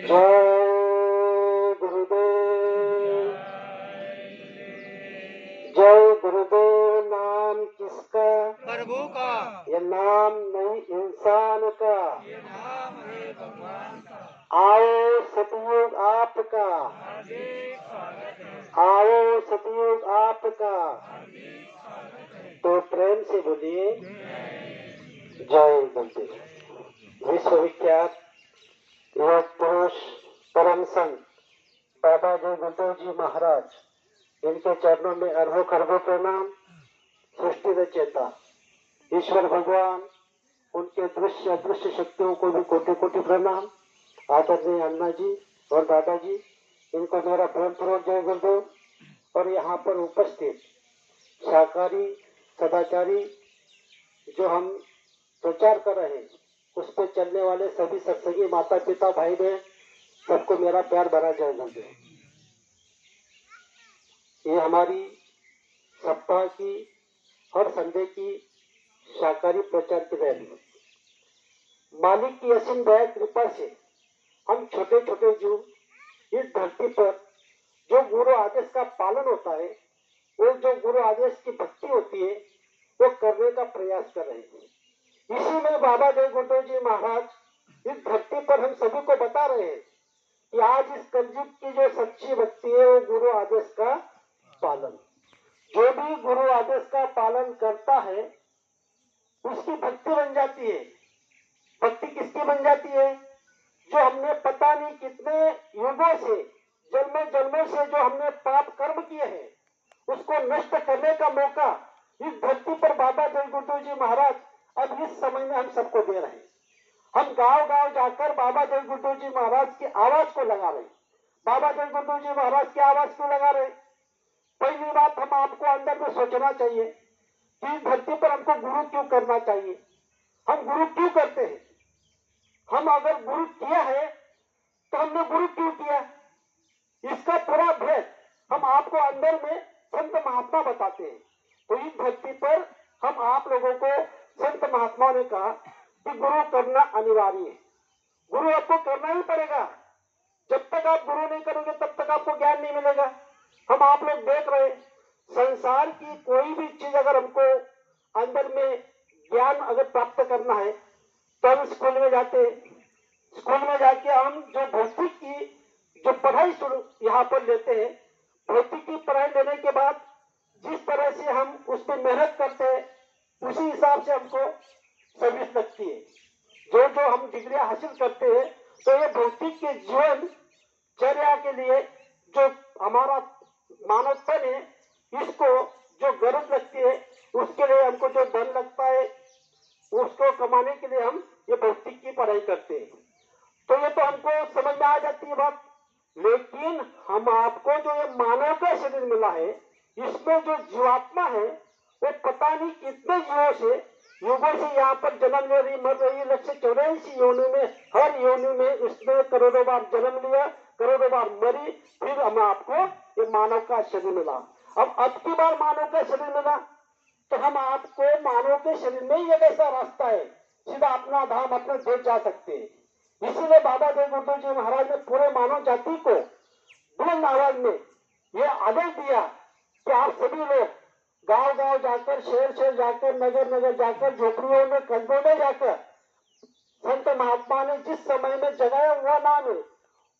जय गुरुदेव। जय गुरुदेव। नाम किसका? प्रभु का। ये नाम नहीं इंसान का। ये नाम है भगवान का। आओ सतयुग आपका। हार्दिक स्वागत है। आओ सतयुग आपका। हार्दिक स्वागत है। तो प्रेम से बोलिए जय गुरुदेव। विश्वविख्यात योग पुरुष परम संत बाबा जय गुरुदेव जी महाराज, इनके चरणों में अरबों खरबों प्रणाम। सृष्टि रचेता ईश्वर भगवान, उनके दृश्य अदृश्य शक्तियों को भी कोटि कोटि प्रणाम। आदरणीय अन्ना जी और दादाजी, इनको मेरा प्रेम पूर्वक जय गुरुदेव। और यहाँ पर उपस्थित शाकाहारी सदाचारी जो हम प्रचार कर रहे हैं, उस पर चलने वाले सभी सत्संगी माता पिता भाई बहन, सबको मेरा प्यार भरा जय गुरुदेव। ये हमारी सप्ताह की हर संडे की शाकाहारी प्रचार की रैली है। मालिक की असीम दया कृपा से हम छोटे छोटे जीव इस धरती पर जो गुरु आदेश का पालन होता है, वो जो गुरु आदेश की भक्ति होती है, वो करने का प्रयास कर रहे हैं। इसी में बाबा जय गुरुदेव जी महाराज इस धरती पर हम सभी को बता रहे हैं कि आज इस कलयुग की जो सच्ची भक्ति है, वो गुरु आदेश का पालन। जो भी गुरु आदेश का पालन करता है, उसकी भक्ति बन जाती है। भक्ति किसकी बन जाती है? जो हमने पता नहीं कितने युगों से, जन्मों से जो हमने पाप कर्म किए हैं, उसको नष्ट करने का मौका इस धरती पर बाबा जय गुरुदेव जी महाराज अब इस समय में हम सबको दे रहे हैं। हम गांव गांव जाकर बाबा जय गुरुदेव जी महाराज की आवाज को लगा रहे हैं। बाबा जय गुरुदेव जी महाराज की आवाज क्यों लगा रहे? पहली बात, हम आपको अंदर में सोचना चाहिए कि इस धरती पर हमको गुरु क्यों करना चाहिए। हम गुरु क्यों करते हैं? हम अगर गुरु किया है तो हमने गुरु क्यों किया, इसका पूरा भेद हम आपको अंदर में संत महात्मा बताते हैं। तो इस धरती पर हम आप लोगों को संत महात्मा ने कहा कि गुरु करना अनिवार्य है। गुरु आपको करना ही पड़ेगा। जब तक आप गुरु नहीं करोगे तब तक आपको ज्ञान नहीं मिलेगा। हम आप लोग देख रहे हैं, संसार की कोई भी चीज अगर हमको अंदर में ज्ञान अगर प्राप्त करना है तो हम स्कूल में जाते हैं। स्कूल में जाके हम जो भौतिक की जो पढ़ाई यहाँ पर लेते हैं, भौतिक की पढ़ाई लेने के बाद जिस तरह से हम उस पर मेहनत करते हैं, उसी हिसाब से हमको सर्विस लगती है। जो जो हम डिग्रियां हासिल करते हैं, तो ये भौतिक के जीवन चर्या के लिए जो हमारा मानवपन है, इसको जो गरज लगती है, उसके लिए हमको जो धन लगता है, उसको कमाने के लिए हम ये भौतिक की पढ़ाई करते हैं। तो ये तो हमको समझ में आ जाती है बात। लेकिन हम आपको जो ये मानव का शरीर मिला है, इसमें जो जीवात्मा है, वो पता नहीं कितने युगों से यहाँ पर जन्म ले रही, मर रही, 184 योनि में, हर योनि में उसने करोड़ों बार जन्म लिया, करोड़ों बार मरी, फिर हमें आपको ये मानव का शरीर मिला। अब की बार मानव का शरीर मिला तो हम आपको मानव के शरीर में ही एक ऐसा रास्ता है, सीधा अपना धाम अपने देश जा सकते हैं। इसीलिए बाबा जय गुरुदेव जी महाराज ने पूरे मानव जाति को बुलंद आवाज में ये आदेश दिया कि आप सभी लोग गांव गांव जाकर, शहर जाकर, नगर जाकर, झोपड़ियों में, कस्बों में जाकर संत महात्मा ने जिस समय में जगाया हुआ नाम है,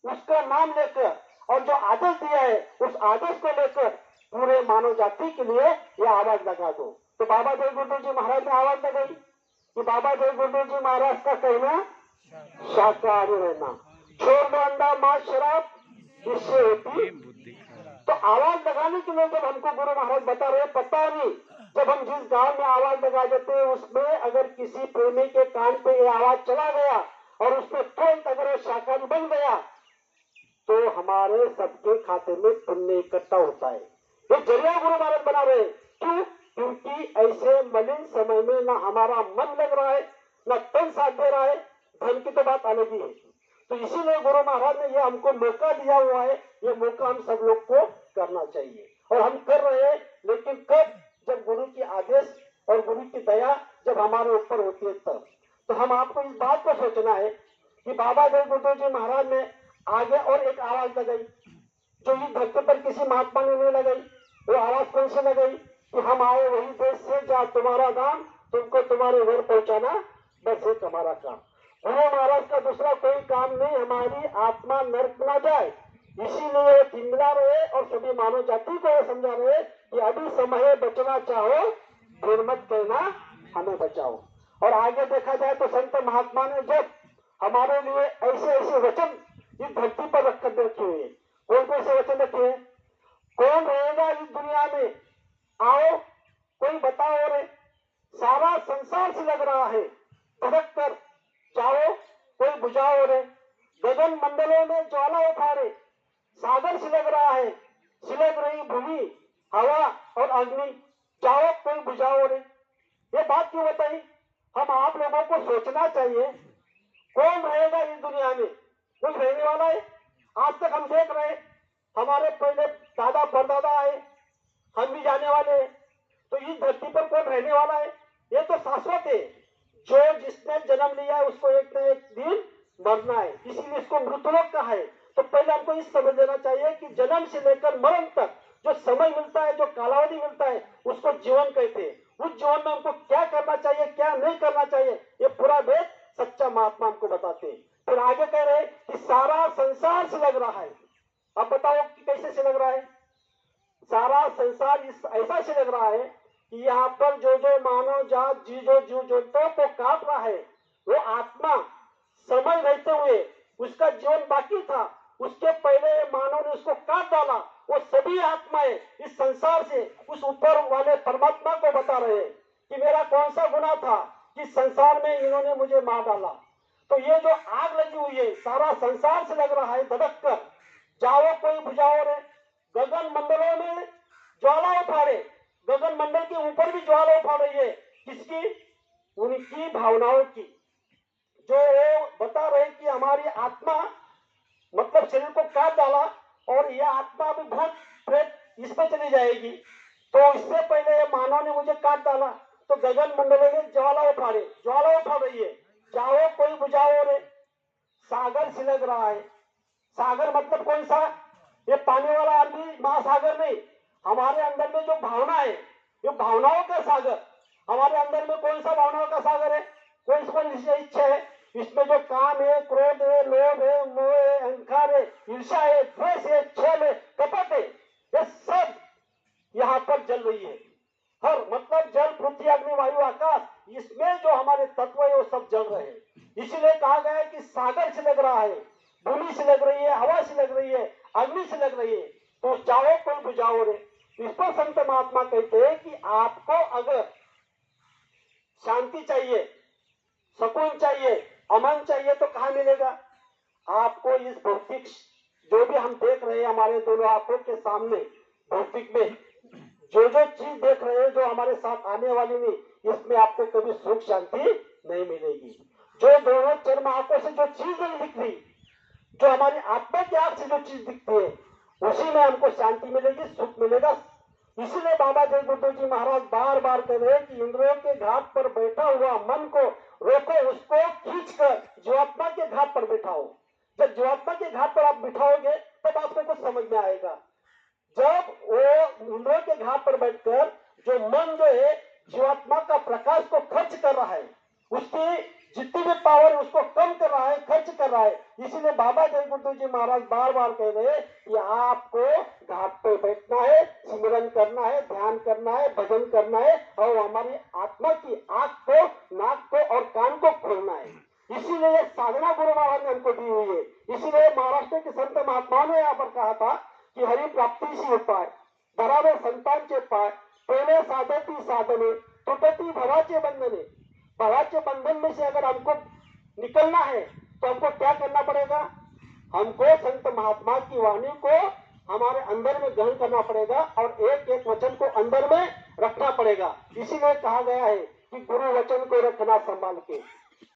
उसका नाम लेकर और जो आदेश दिया है, उस आदेश को लेकर पूरे मानव जाति के लिए यह आवाज लगा दो। तो बाबा जय गुरुदेव जी महाराज ने आवाज लगाई कि बाबा जय गुरुदेव जी महाराज का कहना शाकाहारी रहना, छोड़ दो अंडा मांस शराब, इससे होती बुद्धि। तो आवाज लगाने के लिए जब हमको गुरु महाराज बता रहे, पता नहीं जब हम जिस गांव में आवाज लगा देते हैं, उसमें अगर किसी प्रेमी के कान पे ये आवाज चला गया और उसमें तुरंत अगर वो शाकाहारी बन गया, तो हमारे सबके खाते में पुण्य इकट्ठा होता है। ये जरिया गुरु महाराज बना रहे। क्यों? क्योंकि ऐसे मलिन समय में ना हमारा मन लग रहा है, ना तन साथ दे रहा है, धन की तो बात अलग ही है। तो इसीलिए गुरु महाराज ने ये हमको मौका दिया हुआ है, ये मौका हम सब लोग को करना चाहिए और हम कर रहे हैं। लेकिन कब? जब गुरु की आदेश और गुरु की दया जब हमारे ऊपर होती है तब। तो हम आपको इस बात को सोचना है कि बाबा जय गुरुदेव जी महाराज ने आगे और एक आवाज लगाई जो इस धरती पर किसी महात्मा ने नहीं लगाई। वो आवाज कौन सी लगाई कि हम आए वही देश से जहाँ तुम्हारा नाम, तुमको तुम्हारे घर पहुंचाना बस एक हमारा काम। गुरु महाराज का दूसरा कोई काम नहीं, हमारी आत्मा नर्क ना जाए, इसीलिए चिंता रहे और सभी मानव जाति को यह समझा रहे कि अभी समय है, बचना चाहो फिर मत कहना हमें बचाओ। और आगे देखा जाए तो संत महात्मा ने जब हमारे लिए ऐसे ऐसे वचन इस धरती पर रख कर रखे हुए, कौन कौन से वचन रखे हैं? कौन रहेगा इस दुनिया में, आओ कोई बताओ रे, सारा संसार से लग रहा है, धड़क कर जाओ कोई बुझाओ रे, गगन मंडलों में ज्वाला उठारे, सागर से लग रहा है, सिलग रही भूमि हवा और अग्नि, जाओ कोई बुझाओ रे। ये बात क्यों बताई? हम आप लोगों को सोचना चाहिए, कौन रहेगा इस दुनिया में? कुछ रहने वाला है? आज तक हम देख रहे हैं, हमारे पहले दादा परदादा आए, हम भी जाने वाले हैं, तो इस धरती पर कौन रहने वाला है? ये तो शाश्वत है, जो जिसने जन्म लिया है उसको एक न एक दिन मरना है, इसीलिए इसको मृत्युलोक कहा है। तो पहले हमको इस समझ लेना चाहिए कि जन्म से लेकर मरण तक जो समय मिलता है, जो कालावधि मिलता है, उसको जीवन कहते हैं। उस जीवन में हमको क्या करना चाहिए, क्या नहीं करना चाहिए, ये पूरा वेद सच्चा महात्मा हमको बताते हैं। फिर आगे कह रहे हैं कि सारा संसार से लग रहा है। अब बताओ कि कैसे से लग रहा है? सारा संसार इस ऐसा से लग रहा है कि यहाँ पर जो जो मानव जात जीव जंतुओं को काट रहा है, वो आत्मा समय रहते हुए उसका जीवन बाकी था, उसके पहले मानव ने उसको काट डाला। वो सभी आत्माएं इस संसार से उस ऊपर वाले परमात्मा को बता रहे हैं कि मेरा कौन सा गुनाह था कि संसार में इन्होंने मुझे मार डाला। तो ये जो आग लगी हुई है, सारा संसार से लग रहा है धड़क कर, जाओ कोई बुझाओ रे, गगन मंडलों में ज्वाला उठारे, गगन मंडल के ऊपर भी ज्वाला उठा रही है, किसकी? उनकी भावनाओं की, जो बता रहे कि हमारी आत्मा मतलब शरीर को काट डाला और यह आत्मा भी भूत प्रेत इसमें चली जाएगी। तो इससे पहले मानव ने मुझे काट डाला, तो गगन मंडलों में ज्वाला उठा रही है, जाओ कोई बुझाओ रे। सागर से लग रहा है, सागर मतलब कौन सा? ये पानी वाला अरबी महासागर नहीं, हमारे अंदर में जो भावना है, ये भावनाओं का सागर। हमारे अंदर में कौन सा भावनाओं का सागर है? कौन कौन इच्छा है? इसमें जो काम है, क्रोध है, लोभ है, मोह है, अहंकार है, ईर्ष्या है, द्वेष है, छल है, कपट है, ये सब यहाँ पर जल रही है। हर मतलब जल पृथ्वी अग्नि वायु आकाश, इसमें जो हमारे तत्व है वो सब जल रहे हैं। इसीलिए कहा गया है कि सागर से लग रहा है, भूमि से लग रही है, हवा से लग रही है, अग्नि से लग रही है, तो जाओ कोई बुझाओ रे। इस पर संत महात्मा कहते हैं कि आपको अगर शांति चाहिए, सुकून चाहिए, अमन चाहिए, तो कहाँ मिलेगा? आपको इस भौतिक जो भी हम देख रहे हैं हमारे दोनों आंखों के सामने, भौतिक में जो जो चीज देख रहे हैं जो हमारे साथ आने वाली नहीं, इसमें आपको कभी सुख शांति नहीं मिलेगी। जो दोनों चर्म आंखों से जो चीज नहीं दिख रही, जो हमारी आत्मा की आंख से जो चीज दिखती है, उसी में हमको शांति मिलेगी, सुख मिलेगा। इसीलिए बाबा जय गुरु जी महाराज बार बार कह रहे हैं कि इंद्रियों के घाट पर बैठा हुआ मन को रोको, उसको खींचकर जीवात्मा के घाट पर बिठाओ। जब जीवात्मा के घाट पर आप बिठाओगे तब आपको कुछ समझ में आएगा। जब वो इंद्रियों के घाट पर बैठकर जो मन जो है जीवात्मा का प्रकाश को खर्च कर रहा है, उसकी जितनी भी पावर है उसको कम कर रहा है, खर्च कर रहा है। इसीलिए बाबा जय गुरु जी महाराज बार बार कह रहे हैं कि आपको घाट पर बैठना है, सिमरन करना है, ध्यान करना है, भजन करना है, और हमारी आत्मा की आंख को, नाक को और कान को खोलना है। इसीलिए ये साधना गुरु महाराज ने हमको दी हुई है। इसीलिए महाराष्ट्र के संत महात्माओं ने यहाँ पर कहा था कि हरि प्राप्ति से उपाय बराबर संतांचे पाय, पहले साधती साधने तुटती भवाचे बंधने। भवाचे बंधन में से अगर हमको निकलना है तो हमको क्या करना पड़ेगा? हमको संत महात्मा की वाणी को हमारे अंदर में ग्रहण करना पड़ेगा और एक एक वचन को अंदर में रखना पड़ेगा। इसीलिए कहा गया है कि गुरु वचन को रखना संभाल के।